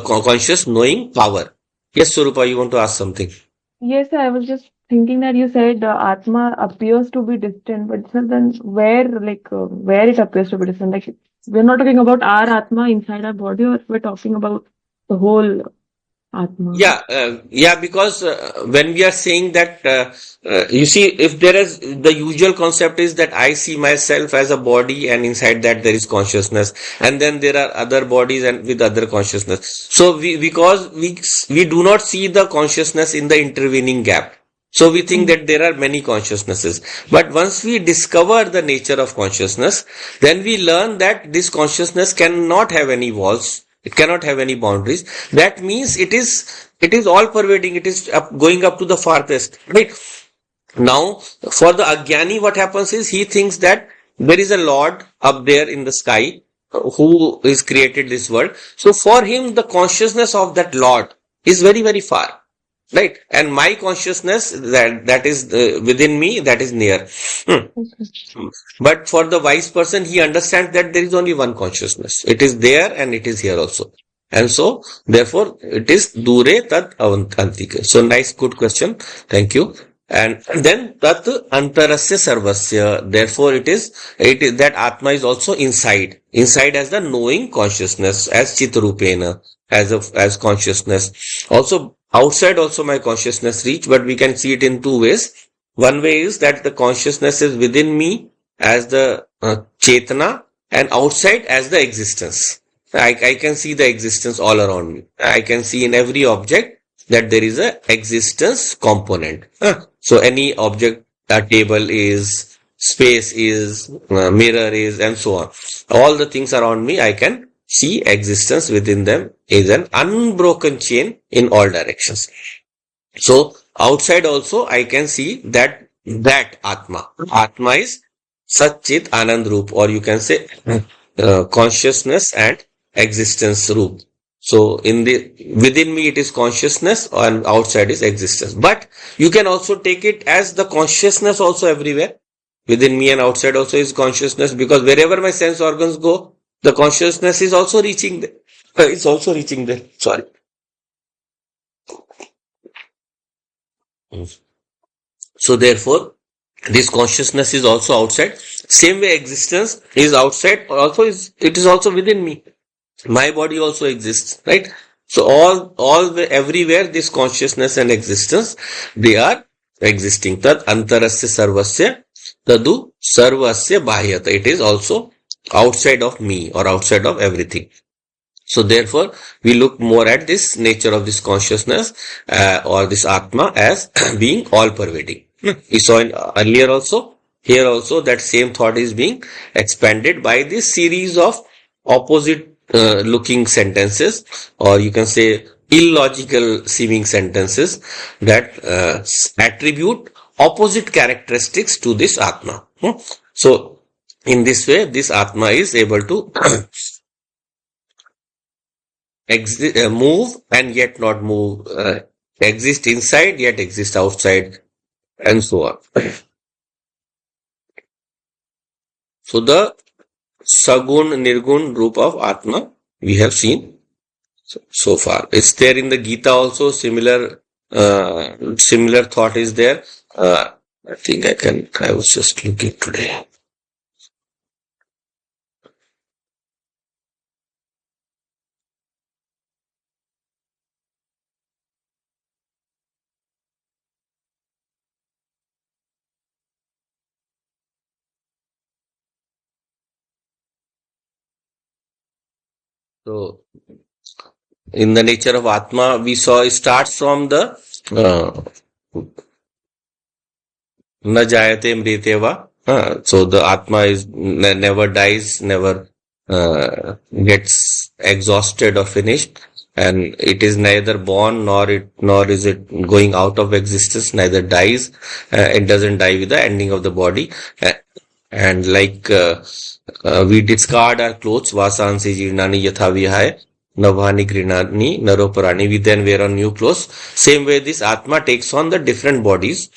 conscious knowing power. Yes, Surupa, you want to ask something? Yes, I was just thinking that you said Atma appears to be distant, but so then where it appears to be distant? Like we're not talking about our Atma inside our body, or we're talking about the whole Atma. Yeah, because when we are saying that, you see, if there is, the usual concept is that I see myself as a body, and inside that there is consciousness, and then there are other bodies and with other consciousness. So because we do not see the consciousness in the intervening gap. So we think that there are many consciousnesses. But once we discover the nature of consciousness, then we learn that this consciousness cannot have any walls. It cannot have any boundaries. That means it is all pervading. It is going up to the farthest. Right? Now, for the Agyani, what happens is he thinks that there is a Lord up there in the sky who is created this world. So for him, the consciousness of that Lord is very, very far. Right? And my consciousness that is within me, that is near. But for the wise person, he understands that there is only one consciousness. It is there and it is here also. And so, therefore, it is dure tat antika. So, nice, good question. Thank you. And then tat antarasya sarvasya. Therefore, it is that Atma is also inside. Inside as the knowing consciousness, as chitrupena, as consciousness. Also, outside also my consciousness reach, but we can see it in two ways. One way is that the consciousness is within me as the Chetana, and outside as the existence. I can see the existence all around me. I can see in every object that there is a existence component. So any object, a table is, space is, mirror is, and so on. All the things around me, I can see existence within them is an unbroken chain in all directions. So outside also I can see that Atma. Atma is Satchit Anand Roop, or you can say consciousness and existence Roop. So within me it is consciousness, and outside is existence. But you can also take it as the consciousness also everywhere. Within me and outside also is consciousness, because wherever my sense organs go, the consciousness is also reaching there. It's also reaching there. Sorry. So therefore, this consciousness is also outside. Same way existence is outside, it is also within me. My body also exists, right? So everywhere this consciousness and existence, they are existing. Tad antarasya sarvasya tadu sarvasya bahyata. It is also outside of me, or outside of everything. So therefore, we look more at this nature of this consciousness or this Atma as being all pervading. We saw earlier also, here also, that same thought is being expanded by this series of opposite looking sentences, or you can say illogical seeming sentences that attribute opposite characteristics to this Atma. So in this way, this Atma is able to move and yet not move, exist inside yet exist outside, and so on. So the Sagun Nirgun group of Atma we have seen. So far, it's there in the Gita also. Similar thought is there. I think I was just looking today. So, in the nature of Atma, we saw it starts from the na jayate mriteva. So the Atma is never dies, never gets exhausted or finished, and it is neither born nor is it going out of existence. Neither dies. It doesn't die with the ending of the body. And like we discard our clothes, vasansi jirnani yatha vihaya, navani grinani naroparani, we then wear on new clothes. Same way this Atma takes on the different bodies.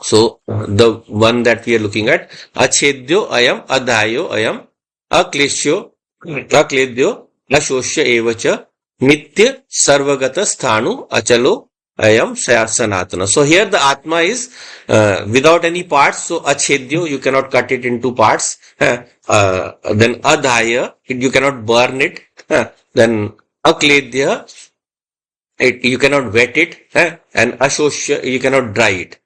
So the one that we are looking at, achedyo ayam, adhayo ayam, akleshyo, akledyo, ashosya evacha, nitya sarvagata sthanu, achalo ayam sanatana. So here the Atma is without any parts. So achedyo, you cannot cut it into parts. Then adhaya, you cannot burn it. Then akledya, you cannot wet it. And ashosya, you cannot dry it.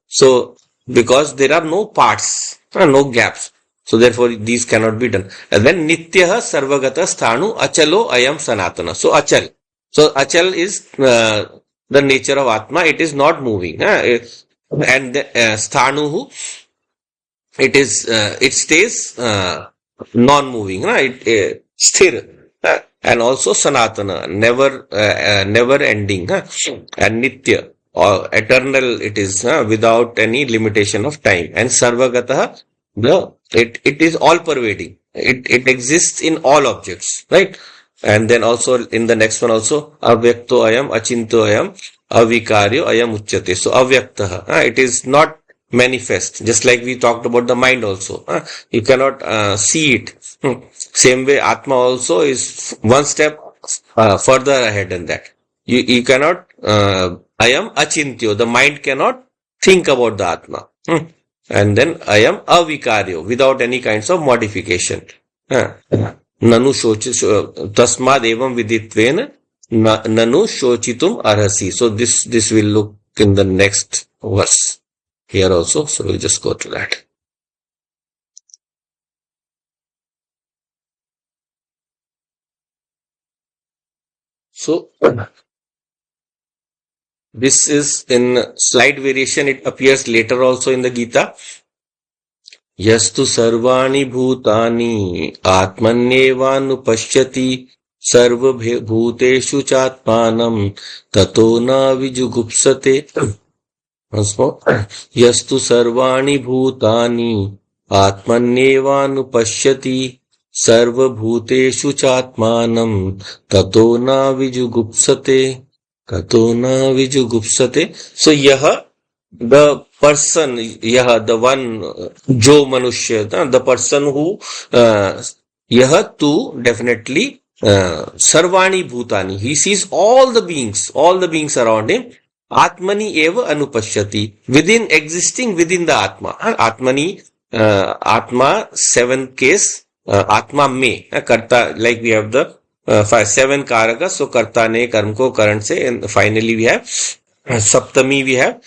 So, because there are no parts, no gaps, so therefore these cannot be done. And then nityaha sarvagata sthanu achalo ayam sanatana. So achal. So achal is the nature of Atma. It is not moving. And sthanuhu, it stays non-moving. Sthir. And also sanatana, never ending. And nitya, or eternal it is, without any limitation of time. And sarvagata, it is all pervading. It exists in all objects, right? And then also in the next one also, avyakto ayam, achinto ayam, avikaryo ayam uchyate. So avyaktaha, it is not manifest. Just like we talked about the mind also. You cannot see it. Same way Atma also is one step further ahead than that. You cannot, ayam achintyo, the mind cannot think about the Atma. And then ayam avikaryo, without any kinds of modification. Nanu tasmad evam viditvena nanu shochitum arhasi. So this will look in the next verse here also. So we'll just go to that. So this is in slight variation. It appears later also in the Gita. Yastu sarvani bhutani atmanyevanupashyati sarva bhuteshu chatmanam tato na vijugupsate. Once more. Yastu sarvani bhutani atmanyevanupashyati sarva bhuteshu chatmanam tato na vijugupsate. Tato na vijugupsate. So yaha, the person, the one, jo manushya, the person who, tu definitely, sarvani bhutani, he sees all the beings around him, atmani eva anupashyati, existing within the Atma. Atmani, Atma, seventh case, Atma me, karta, like we have the 7 karakas, so karta ne, karm ko, karan se, and finally we have Saptami, we have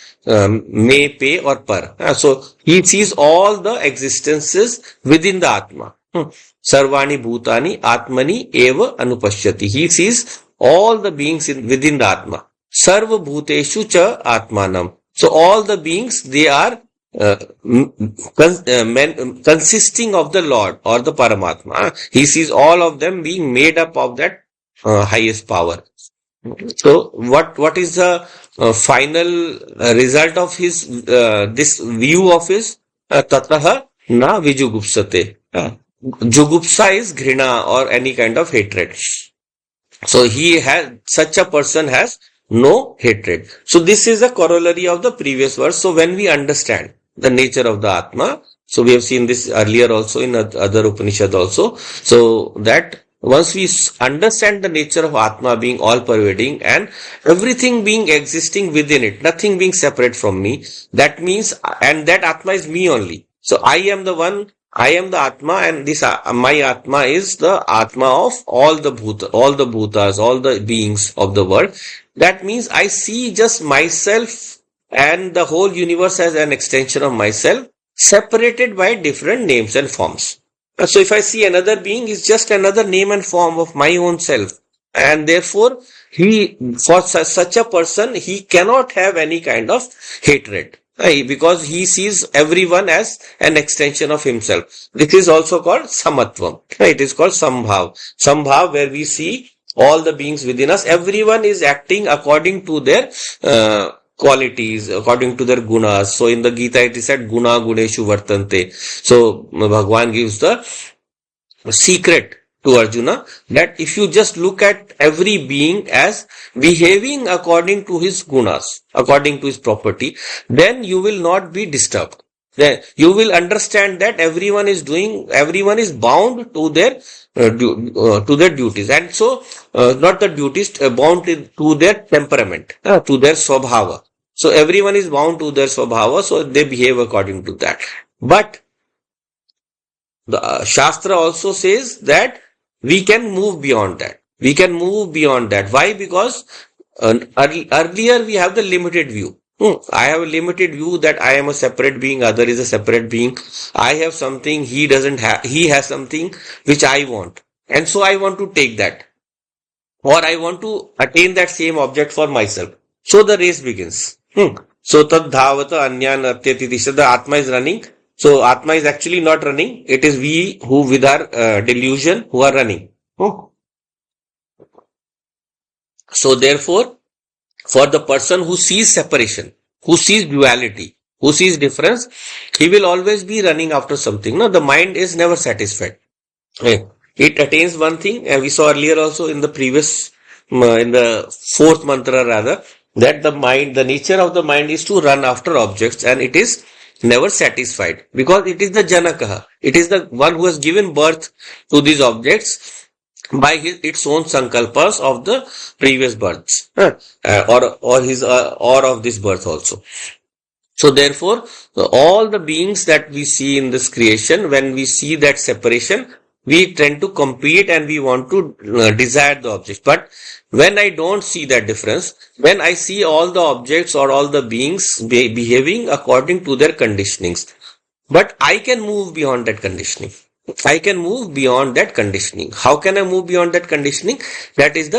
me, pe or par. So he sees all the existences within the Atma. Sarvani bhutani atmani eva anupashyati. He sees all the beings within the Atma. Sarva bhuteshu cha atmanam. So all the beings, they are consisting of the Lord or the Paramatma. He sees all of them being made up of that highest power. So what is the final result of his this view of his tataha na vijugupsate. Jugupsa is ghrina or any kind of hatred. So such a person has no hatred. So this is a corollary of the previous verse. So when we understand the nature of the Atma, so we have seen this earlier also in other Upanishad also, so that once we understand the nature of Atma being all pervading and everything being existing within it, nothing being separate from me, that means, and that Atma is me only. So I am the one, I am the Atma, and this my Atma is the Atma of all the bhutas, all the beings of the world. That means I see just myself and the whole universe as an extension of myself, separated by different names and forms. So if I see another being, is just another name and form of my own self. And therefore, for such a person, he cannot have any kind of hatred. Because he sees everyone as an extension of himself. This is also called samatvam. It is called sambhav. Sambhav, where we see all the beings within us, everyone is acting according to their qualities, according to their gunas. So in the Gita it is said guna guneshu vartante. So Bhagwan gives the secret to Arjuna that if you just look at every being as behaving according to his gunas, according to his property, then you will not be disturbed. Then you will understand that everyone is bound to their duties, and so not the duties, bound to their temperament, to their swabhava. So everyone is bound to their swabhava, so they behave according to that. But the Shastra also says that we can move beyond that. We can move beyond that. Why? Because earlier we have the limited view. I have a limited view that I am a separate being, other is a separate being. I have something, he doesn't have, he has something which I want. And so I want to take that. Or I want to attain that same object for myself. So the race begins. So tad dhavata anyan atyatiti. The Atma is running. So Atma is actually not running. It is we who with our delusion who are running. So therefore, for the person who sees separation, who sees duality, who sees difference, he will always be running after something. No, the mind is never satisfied. It attains one thing, and we saw earlier also in the previous, in the fourth mantra rather, that the mind, the nature of the mind is to run after objects, and it is never satisfied because it is the Janakaha. It is the one who has given birth to these objects by its own sankalpas of the previous births, or of this birth also. So therefore, all the beings that we see in this creation, when we see that separation, we tend to compete and we want to desire the object. But when I don't see that difference, when I see all the objects or all the beings behaving according to their conditionings, but I can move beyond that conditioning. I can move beyond that conditioning. How can I move beyond that conditioning? That is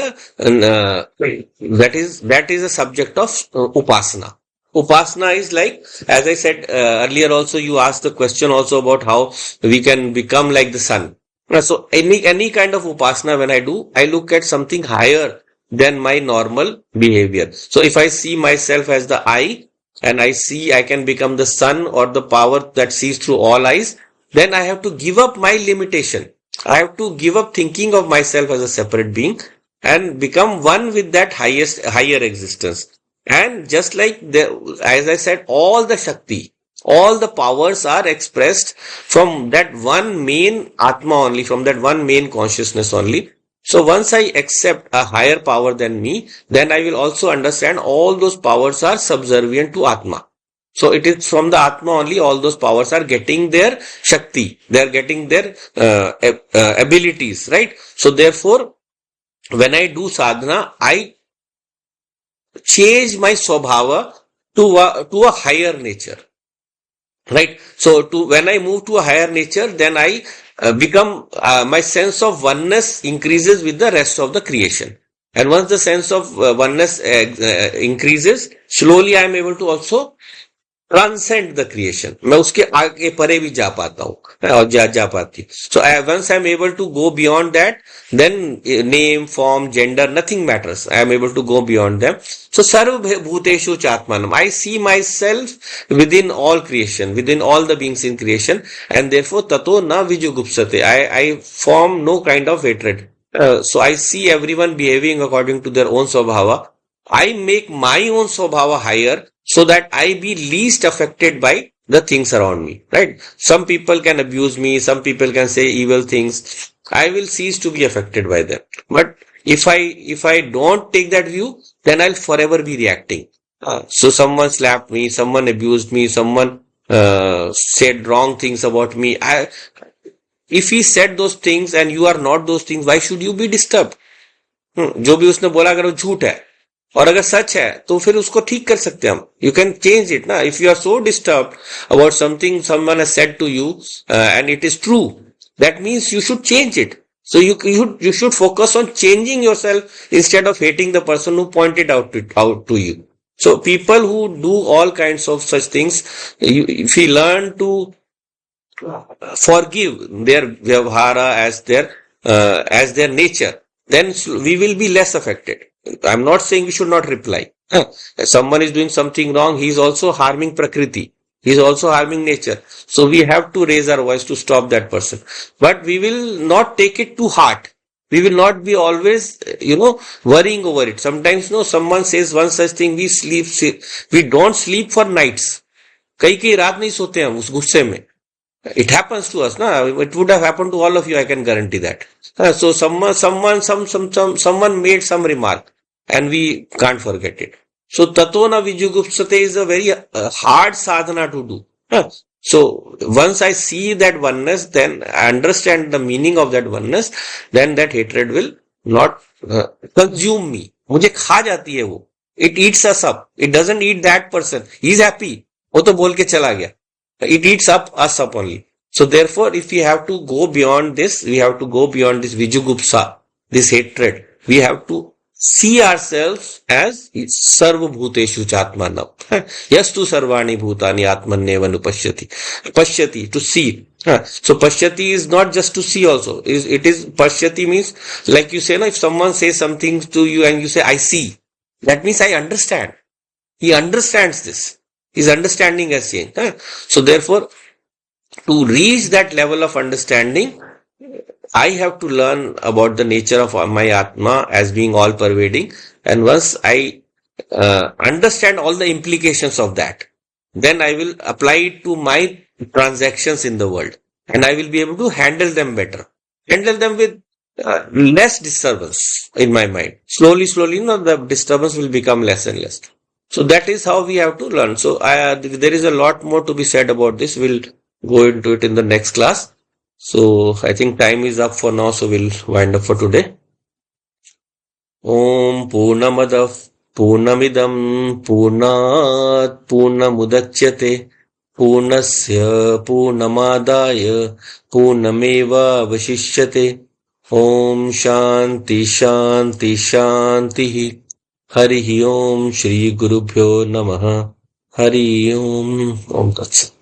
a subject of upasana. Upasana is like, as I said earlier also, you asked the question also about how we can become like the sun. So any kind of upasana when I do, I look at something higher than my normal behavior. So if I see myself as the eye, and I see I can become the sun or the power that sees through all eyes, then I have to give up my limitation. I have to give up thinking of myself as a separate being and become one with that higher existence. And just like as I said, all the Shakti, all the powers are expressed from that one main Atma only, from that one main consciousness only. So once I accept a higher power than me, then I will also understand all those powers are subservient to Atma. So it is from the Atma only all those powers are getting their Shakti, they are getting their abilities, right? So therefore, when I do sadhana, I change my swabhava to a higher nature, right? So when I move to a higher nature, then I become, my sense of oneness increases with the rest of the creation. And once the sense of oneness increases, slowly I am able to also transcend the creation. मैं उसके आगे परे भी जा पाता हूँ और जा पाती. So once I am able to go beyond that, then name, form, gender, nothing matters. I am able to go beyond them. So sarva bhuteshu chatmanam. I see myself within all creation, within all the beings in creation, and therefore tato na vijugupsate. I form no kind of hatred. So I see everyone behaving according to their own swabhava. I make my own swabhava higher, so that I be least affected by the things around me, right? Some people can abuse me, some people can say evil things, I will cease to be affected by them. But if I don't take that view, then I'll forever be reacting. So someone slapped me, someone abused me, someone said wrong things about me. If he said those things and you are not those things, why should you be disturbed? जो भी उसने बोला अगर वो झूठ है और अगर सच है तो फिर उसको ठीक कर सकते हैं हम. यू कैन चेंज इट ना. If you are so disturb about something someone has said to you and it is true, that means you should change it. So you should focus on changing yourself instead of hating the person who pointed out to you. So people who do all kinds of such things, if we learn to forgive their vyavhara as their nature, then we will be less affected. I'm not saying we should not reply. If someone is doing something wrong, he is also harming prakriti. He is also harming nature. So we have to raise our voice to stop that person. But we will not take it to heart. We will not be always, worrying over it. Sometimes, someone says one such thing, we don't sleep for nights. कई रात नहीं सोते हम उस गुस्से में. It happens to us, na? It would have happened to all of you, I can guarantee that. So someone made some remark and we can't forget it. So tatona vijugupsate is a very hard sadhana to do. So once I see that oneness, then I understand the meaning of that oneness, then that hatred will not consume me. मुझे खा जाती है वो. It eats us up. It doesn't eat that person. He is happy. वो तो बोल के चला गया. It eats us up only. So therefore, if we have to go beyond this, we have to go beyond this vijugupsa, this hatred. We have to see ourselves as sarva bhuteshu chatmanam. Yastu sarvani bhutani atmanneva nupashyati. Pashyati, to see. So pashyati is not just to see also. It is pashyati means, like you say, if someone says something to you and you say, I see. That means I understand. He understands this. His understanding has changed. So therefore, to reach that level of understanding, I have to learn about the nature of my Atma as being all pervading. And once I understand all the implications of that, then I will apply it to my transactions in the world. And I will be able to handle them better. Handle them with less disturbance in my mind. Slowly, the disturbance will become less and less. So that is how we have to learn. So there is a lot more to be said about this. We'll go into it in the next class. So I think time is up for now. So we'll wind up for today. Om Purnamadav Purnamidam Purnat Purnamudachyate Purnasya Purnamadaya Purnameva Vashishyate. Om Shanti Shanti Shanti. Hari Om Shri Gurubhyo Namaha. Hari Om. Om Tat Sat.